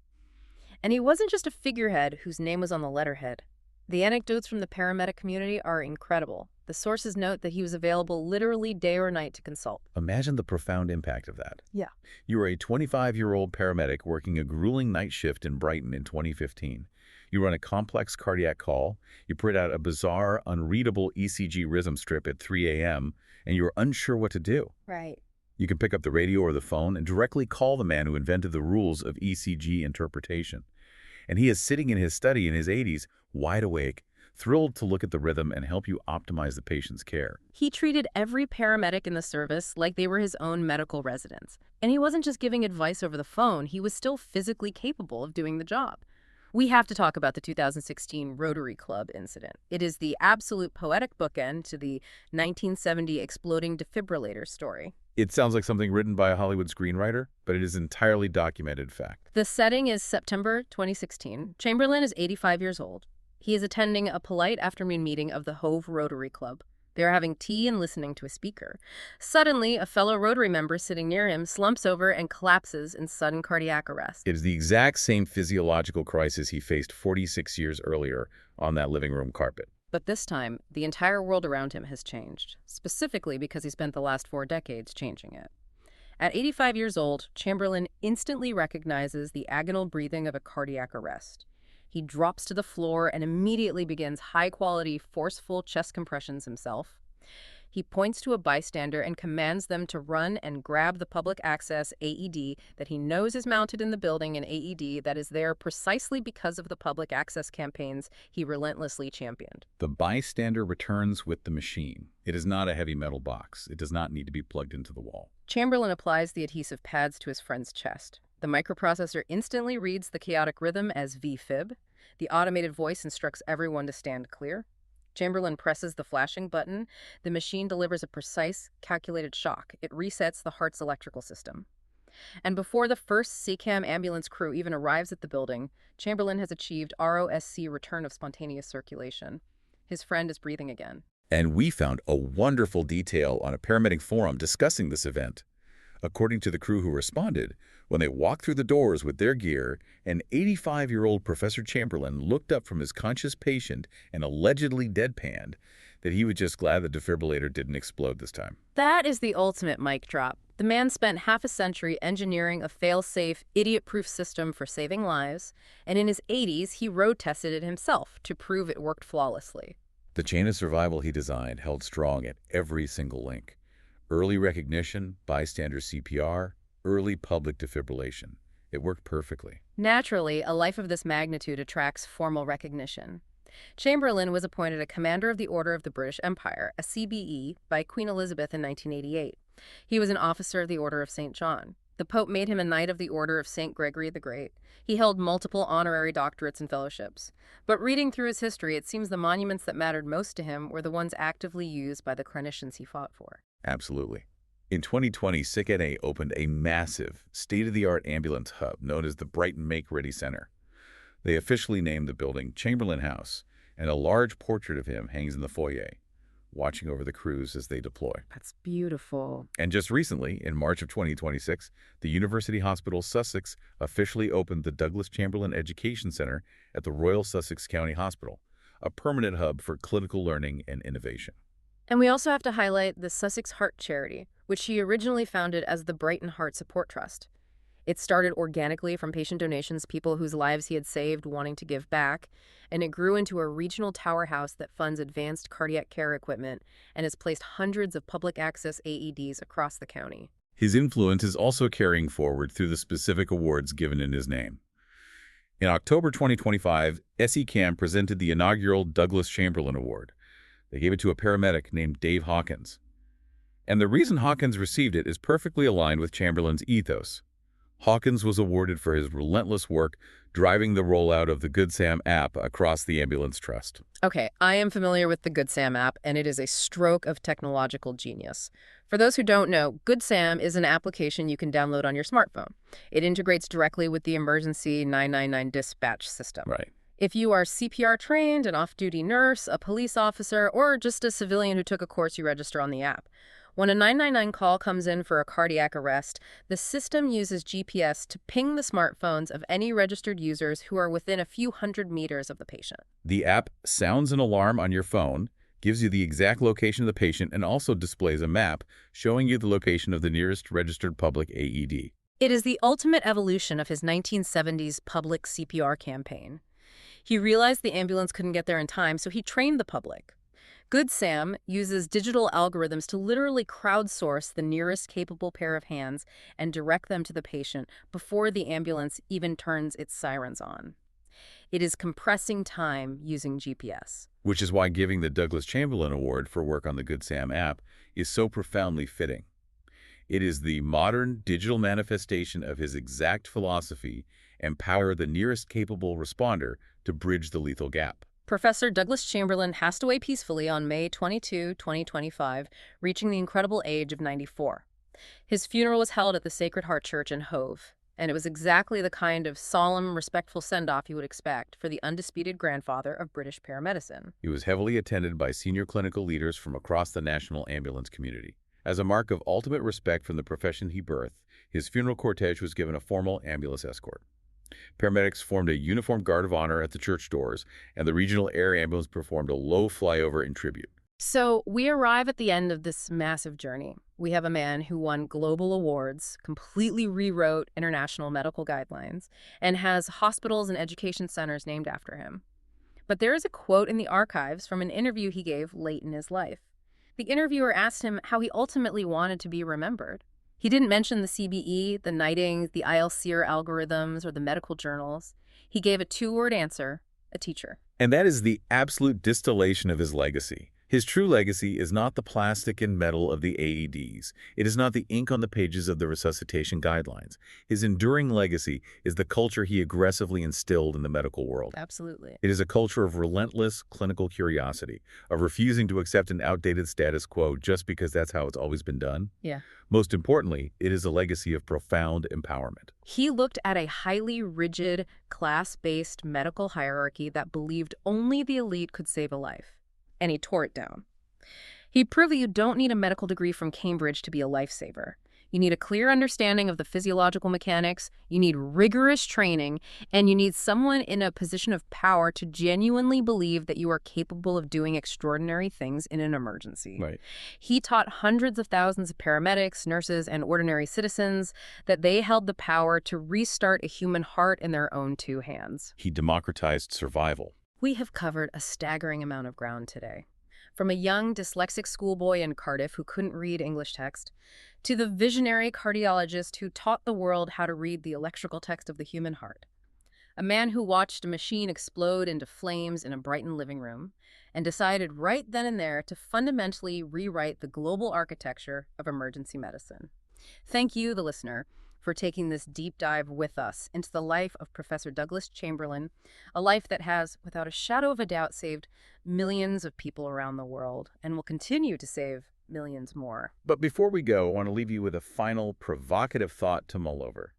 And he wasn't just a figurehead whose name was on the letterhead. The anecdotes from the paramedic community are incredible. The sources note that he was available literally day or night to consult. Imagine the profound impact of that. Yeah. You were a 25-year-old paramedic working a grueling night shift in Brighton in 2015. You run a complex cardiac call, you print out a bizarre, unreadable ECG rhythm strip at 3 a.m., and you're unsure what to do. Right. You can pick up the radio or the phone and directly call the man who invented the rules of ECG interpretation. And he is sitting in his study in his 80s, wide awake, thrilled to look at the rhythm and help you optimize the patient's care. He treated every paramedic in the service like they were his own medical residents. And he wasn't just giving advice over the phone, he was still physically capable of doing the job. We have to talk about the 2016 Rotary Club incident. It is the absolute poetic bookend to the 1970 exploding defibrillator story. It sounds like something written by a Hollywood screenwriter, but it is entirely documented fact. The setting is September 2016. Chamberlain is 85 years old. He is attending a polite afternoon meeting of the Hove Rotary Club. They are having tea and listening to a speaker. Suddenly, a fellow Rotary member sitting near him slumps over and collapses in sudden cardiac arrest. It is the exact same physiological crisis he faced 46 years earlier on that living room carpet. But this time, the entire world around him has changed, specifically because he spent the last 4 decades changing it. At 85 years old, Chamberlain instantly recognizes the agonal breathing of a cardiac arrest. He drops to the floor and immediately begins high-quality, forceful chest compressions himself. He points to a bystander and commands them to run and grab the public access AED that he knows is mounted in the building, an AED that is there precisely because of the public access campaigns he relentlessly championed. The bystander returns with the machine. It is not a heavy metal box. It does not need to be plugged into the wall. Chamberlain applies the adhesive pads to his friend's chest. The microprocessor instantly reads the chaotic rhythm as VFib. The automated voice instructs everyone to stand clear. Chamberlain presses the flashing button. The machine delivers a precise, calculated shock. It resets the heart's electrical system. And before the first SECAmb ambulance crew even arrives at the building, Chamberlain has achieved ROSC, return of spontaneous circulation. His friend is breathing again. And we found a wonderful detail on a paramedic forum discussing this event. According to the crew who responded, when they walked through the doors with their gear, an 85-year-old Professor Chamberlain looked up from his conscious patient and allegedly deadpanned that he was just glad the defibrillator didn't explode this time. That is the ultimate mic drop. The man spent half a century engineering a fail-safe, idiot-proof system for saving lives, and in his 80s, he road-tested it himself to prove it worked flawlessly. The chain of survival he designed held strong at every single link. Early recognition, bystander CPR, early public defibrillation. It worked perfectly. Naturally, a life of this magnitude attracts formal recognition. Chamberlain was appointed a Commander of the Order of the British Empire, a CBE, by Queen Elizabeth in 1988. He was an officer of the Order of St. John. The Pope made him a Knight of the Order of St. Gregory the Great. He held multiple honorary doctorates and fellowships. But reading through his history, it seems the monuments that mattered most to him were the ones actively used by the clinicians he fought for. Absolutely. In 2020, SECAmb opened a massive, state-of-the-art ambulance hub known as the Brighton Make-Ready Center. They officially named the building Chamberlain House, and a large portrait of him hangs in the foyer, watching over the crews as they deploy. That's beautiful. And just recently, in March of 2026, the University Hospital Sussex officially opened the Douglas Chamberlain Education Centre at the Royal Sussex County Hospital, a permanent hub for clinical learning and innovation. And we also have to highlight the Sussex Heart Charity, which he originally founded as the Brighton Heart Support Trust. It started organically from patient donations, people whose lives he had saved wanting to give back, and it grew into a regional tower house that funds advanced cardiac care equipment and has placed hundreds of public access AEDs across the county. His influence is also carrying forward through the specific awards given in his name. In October 2025, SECAmb presented the inaugural Douglas Chamberlain Award. They gave it to a paramedic named Dave Hawkins. And the reason Hawkins received it is perfectly aligned with Chamberlain's ethos. Hawkins was awarded for his relentless work driving the rollout of the Good Sam app across the ambulance trust. Okay, I am familiar with the Good Sam app, and it is a stroke of technological genius. For those who don't know, Good Sam is an application you can download on your smartphone. It integrates directly with the emergency 999 dispatch system. Right. If you are CPR trained, an off-duty nurse, a police officer, or just a civilian who took a course, you register on the app. When a 999 call comes in for a cardiac arrest, the system uses GPS to ping the smartphones of any registered users who are within a few hundred meters of the patient. The app sounds an alarm on your phone, gives you the exact location of the patient, and also displays a map showing you the location of the nearest registered public AED. It is the ultimate evolution of his 1970s public CPR campaign. He realized the ambulance couldn't get there in time, so he trained the public. Good Sam uses digital algorithms to literally crowdsource the nearest capable pair of hands and direct them to the patient before the ambulance even turns its sirens on. It is compressing time using GPS. Which is why giving the Douglas Chamberlain Award for work on the Good Sam app is so profoundly fitting. It is the modern digital manifestation of his exact philosophy: empower the nearest capable responder to bridge the lethal gap. Professor Douglas Chamberlain passed away peacefully on May 22, 2025, reaching the incredible age of 94. His funeral was held at the Sacred Heart Church in Hove, and it was exactly the kind of solemn, respectful send-off you would expect for the undisputed grandfather of British paramedicine. He was heavily attended by senior clinical leaders from across the national ambulance community. As a mark of ultimate respect from the profession he birthed, his funeral cortege was given a formal ambulance escort. Paramedics formed a uniformed guard of honor at the church doors, and the regional air ambulance performed a low flyover in tribute. So we arrive at the end of this massive journey. We have a man who won global awards, completely rewrote international medical guidelines, and has hospitals and education centers named after him. But there is a quote in the archives from an interview he gave late in his life. The interviewer asked him how he ultimately wanted to be remembered. He didn't mention the CBE, the Nighting, the ILCOR algorithms, or the medical journals. He gave a two-word answer: a teacher. And that is the absolute distillation of his legacy. His true legacy is not the plastic and metal of the AEDs. It is not the ink on the pages of the resuscitation guidelines. His enduring legacy is the culture he aggressively instilled in the medical world. Absolutely. It is a culture of relentless clinical curiosity, of refusing to accept an outdated status quo just because that's how it's always been done. Yeah. Most importantly, it is a legacy of profound empowerment. He looked at a highly rigid, class-based medical hierarchy that believed only the elite could save a life, and he tore it down. He proved that you don't need a medical degree from Cambridge to be a lifesaver. You need a clear understanding of the physiological mechanics, you need rigorous training, and you need someone in a position of power to genuinely believe that you are capable of doing extraordinary things in an emergency. Right. He taught hundreds of thousands of paramedics, nurses, and ordinary citizens that they held the power to restart a human heart in their own two hands. He democratized survival. We have covered a staggering amount of ground today. From a young dyslexic schoolboy in Cardiff who couldn't read English text, to the visionary cardiologist who taught the world how to read the electrical text of the human heart. A man who watched a machine explode into flames in a Brighton living room and decided right then and there to fundamentally rewrite the global architecture of emergency medicine. Thank you, the listener, for taking this deep dive with us into the life of Professor Douglas Chamberlain, a life that has, without a shadow of a doubt, saved millions of people around the world and will continue to save millions more. But before we go, I want to leave you with a final provocative thought to mull over.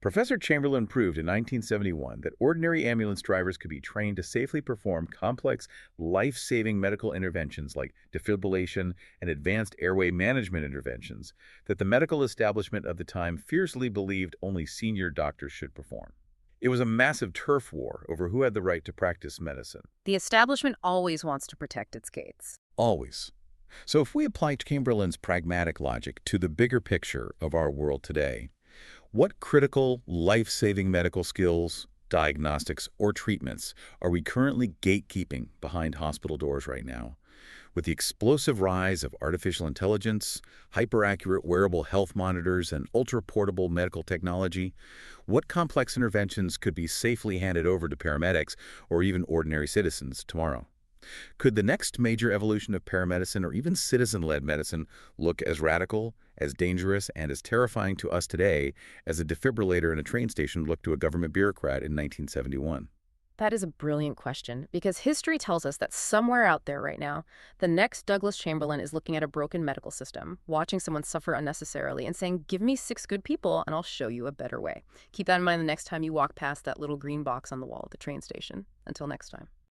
Professor Chamberlain proved in 1971 that ordinary ambulance drivers could be trained to safely perform complex, life-saving medical interventions like defibrillation and advanced airway management interventions that the medical establishment of the time fiercely believed only senior doctors should perform. It was a massive turf war over who had the right to practice medicine. The establishment always wants to protect its gates. Always. So if we apply Chamberlain's pragmatic logic to the bigger picture of our world today, what critical, life-saving medical skills, diagnostics, or treatments are we currently gatekeeping behind hospital doors right now? With the explosive rise of artificial intelligence, hyper-accurate wearable health monitors, and ultra-portable medical technology, what complex interventions could be safely handed over to paramedics or even ordinary citizens tomorrow? Could the next major evolution of paramedicine or even citizen-led medicine look as radical, as dangerous, and as terrifying to us today as a defibrillator in a train station looked to a government bureaucrat in 1971? That is a brilliant question, because history tells us that somewhere out there right now, the next Douglas Chamberlain is looking at a broken medical system, watching someone suffer unnecessarily, and saying, give me 6 good people and I'll show you a better way. Keep that in mind the next time you walk past that little green box on the wall at the train station. Until next time.